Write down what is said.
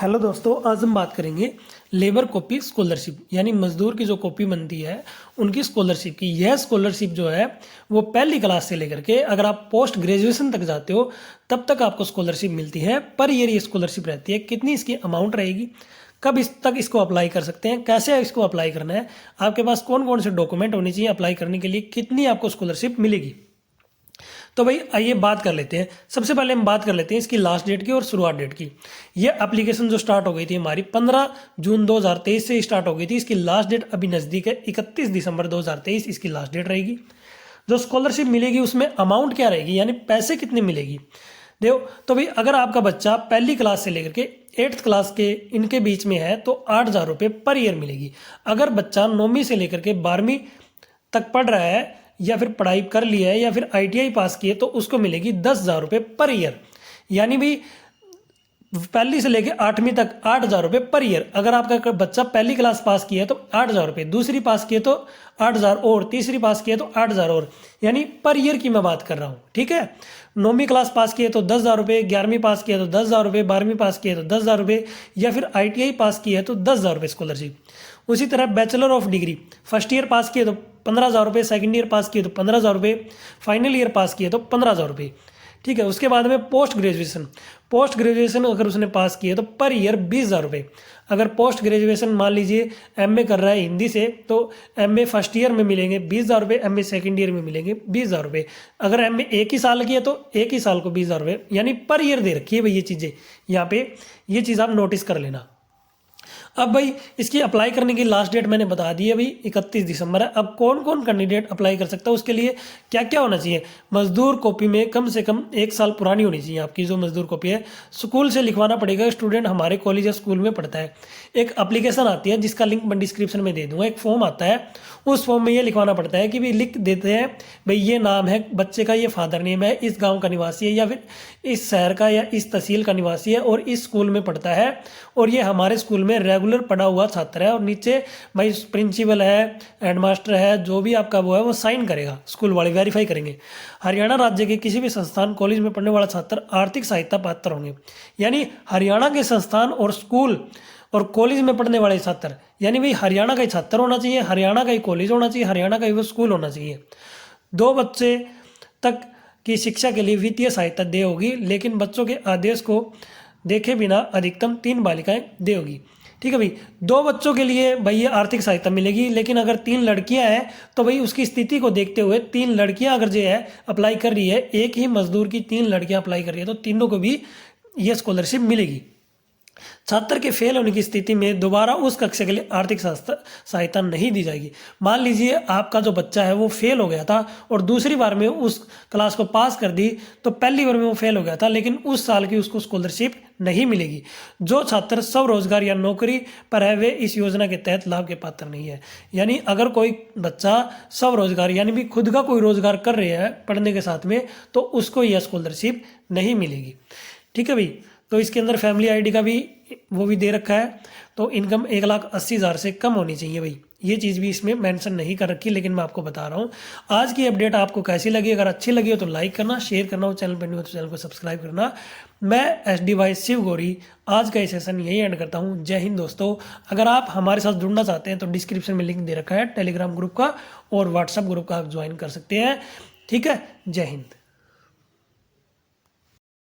Hello दोस्तों, आज हम बात करेंगे लेबर कॉपी स्कॉलरशिप यानी मजदूर की जो कॉपी बनती है उनकी स्कॉलरशिप की। यह स्कॉलरशिप जो है वो पहली क्लास से लेकर के अगर आप पोस्ट ग्रेजुएशन तक जाते हो तब तक आपको स्कॉलरशिप मिलती है। पर ईयर ये स्कॉलरशिप रहती है। कितनी इसकी अमाउंट रहेगी, कब इस तक इसको अप्लाई कर सकते हैं, कैसे इसको अप्लाई करना है, आपके पास कौन कौन से डॉक्यूमेंट होने चाहिए अप्लाई करने के लिए, कितनी आपको स्कॉलरशिप मिलेगी। तो भाई आइए बात कर लेते हैं। सबसे पहले हम बात कर लेते हैं इसकी लास्ट डेट की और शुरुआत डेट की। ये एप्लीकेशन जो स्टार्ट हो गई थी हमारी 15 जून 2023 से स्टार्ट हो गई थी। इसकी लास्ट डेट अभी नज़दीक है, 31 दिसंबर 2023 इसकी लास्ट डेट रहेगी। जो स्कॉलरशिप मिलेगी उसमें अमाउंट क्या रहेगी, यानी पैसे कितने मिलेगी। देखो तो भाई अगर आपका बच्चा पहली क्लास से लेकर के 8th क्लास के इनके बीच में है तो 8,000 रुपये पर ईयर मिलेगी। अगर बच्चा 9वीं से लेकर के 12वीं तक पढ़ रहा है या फिर पढ़ाई कर लिया है या फिर ITI पास किए तो उसको मिलेगी 10,000 रुपये पर ईयर। यानी भी पहली से लेकर 8वीं तक 8,000 रुपये पर ईयर। अगर आपका बच्चा पहली क्लास पास किया है तो 8,000 रुपये, दूसरी पास किए तो 8,000 और, तीसरी पास किए तो 8,000 और, यानी पर ईयर की मैं बात कर रहा हूँ। ठीक है, 9वीं क्लास पास किए तो 10,000 रुपये, 11वीं पास किया तो 10,000 रुपये, 12वीं पास किए तो 10,000 रुपये या फिर ITI पास किया है तो 10,000 रुपये स्कॉलरशिप। उसी तरह bachelor of degree first year pass किए तो 15,000 रुपये, सेकेंड ईयर पास किए तो 15,000 रुपये, फाइनल ईयर पास किए तो 15,000 रुपये। ठीक है, उसके बाद में पोस्ट ग्रेजुएशन अगर उसने पास किए तो पर ईयर 20,000 रुपये। अगर पोस्ट ग्रेजुएशन मान लीजिए MA कर रहा है हिंदी से तो MA फर्स्ट ईयर में मिलेंगे 20,000 रुपये, MA सेकेंड ईयर में मिलेंगे 20,000 रुपये। अगर MA एक ही साल की है तो एक ही साल को 20,000 रुपये, यानी पर ईयर दे रखी है भाई। ये चीज़ें यहाँ पे ये चीज़ आप नोटिस कर लेना। अब भाई इसकी अप्लाई करने की लास्ट डेट मैंने बता दी है भाई, 31 दिसंबर है। अब कौन कौन कैंडिडेट अप्लाई कर सकता है, उसके लिए क्या क्या होना चाहिए। मजदूर कॉपी में कम से कम 1 साल पुरानी होनी चाहिए आपकी जो मजदूर कॉपी है। स्कूल से लिखवाना पड़ेगा, स्टूडेंट हमारे कॉलेज या स्कूल में पढ़ता है। एक एप्लीकेशन आती है जिसका लिंक मैं डिस्क्रिप्शन में दे दूंगा। एक फॉर्म आता है, उस फॉर्म में ये लिखवाना पड़ता है कि भाई लिख देते हैं भाई ये नाम है बच्चे का, ये फादर नेम है, इस गाँव का निवासी है या फिर इस शहर का या इस तहसील का निवासी है और इस स्कूल में पढ़ता है और ये हमारे स्कूल में रेगुलर पढ़ा हुआ छात्र है। और नीचे भाई प्रिंसिपल है, हेडमास्टर है, जो भी आपका वो है वो साइन करेगा, स्कूल वाले वेरीफाई करेंगे। हरियाणा राज्य के किसी भी संस्थान कॉलेज में पढ़ने वाला छात्र आर्थिक सहायता पात्र होंगे। यानी हरियाणा के संस्थान और स्कूल और कॉलेज में पढ़ने वाले छात्र, यानी भाई हरियाणा का ही छात्र होना चाहिए, हरियाणा का ही कॉलेज होना चाहिए, हरियाणा का ही वो स्कूल होना चाहिए। 2 बच्चे तक की शिक्षा के लिए वित्तीय सहायता दे होगी, लेकिन बच्चों के आदेश को देखे बिना अधिकतम 3 बालिकाएं दे होगी। ठीक है भाई, 2 बच्चों के लिए भाई ये आर्थिक सहायता मिलेगी, लेकिन अगर 3 लड़कियां हैं तो भाई उसकी स्थिति को देखते हुए 3 लड़कियां अगर जो है अप्लाई कर रही है, एक ही मजदूर की 3 लड़कियां अप्लाई कर रही है तो तीनों को भी ये स्कॉलरशिप मिलेगी। छात्र के फेल होने की स्थिति में दोबारा उस कक्षा के लिए आर्थिक सहायता नहीं दी जाएगी। मान लीजिए आपका जो बच्चा है वो फेल हो गया था और दूसरी बार में उस क्लास को पास कर दी, तो पहली बार में वो फेल हो गया था लेकिन उस साल की उसको स्कॉलरशिप नहीं मिलेगी। जो छात्र स्वरोजगार या नौकरी पर है वे इस योजना के तहत लाभ के पात्र नहीं है। यानी अगर कोई बच्चा स्वरोजगार यानी भी खुद का कोई रोजगार कर रहे हैं पढ़ने के साथ में तो उसको यह स्कॉलरशिप नहीं मिलेगी। ठीक है भाई, तो इसके अंदर फैमिली ID का भी वो भी दे रखा है, तो इनकम 1,80,000 से कम होनी चाहिए भाई। ये चीज़ भी इसमें मेंशन नहीं कर रखी, लेकिन मैं आपको बता रहा हूँ। आज की अपडेट आपको कैसी लगी, अगर अच्छी लगी हो तो लाइक करना, शेयर करना और चैनल पर नहीं हो तो चैनल को सब्सक्राइब करना। मैं SD वाई शिव गौरी आज का ये सेशन यही एंड करता हूँ। जय हिंद दोस्तों। अगर आप हमारे साथ जुड़ना चाहते हैं तो डिस्क्रिप्शन में लिंक दे रखा है टेलीग्राम ग्रुप का और व्हाट्सएप ग्रुप का, आप ज्वाइन कर सकते हैं। ठीक है, जय हिंद।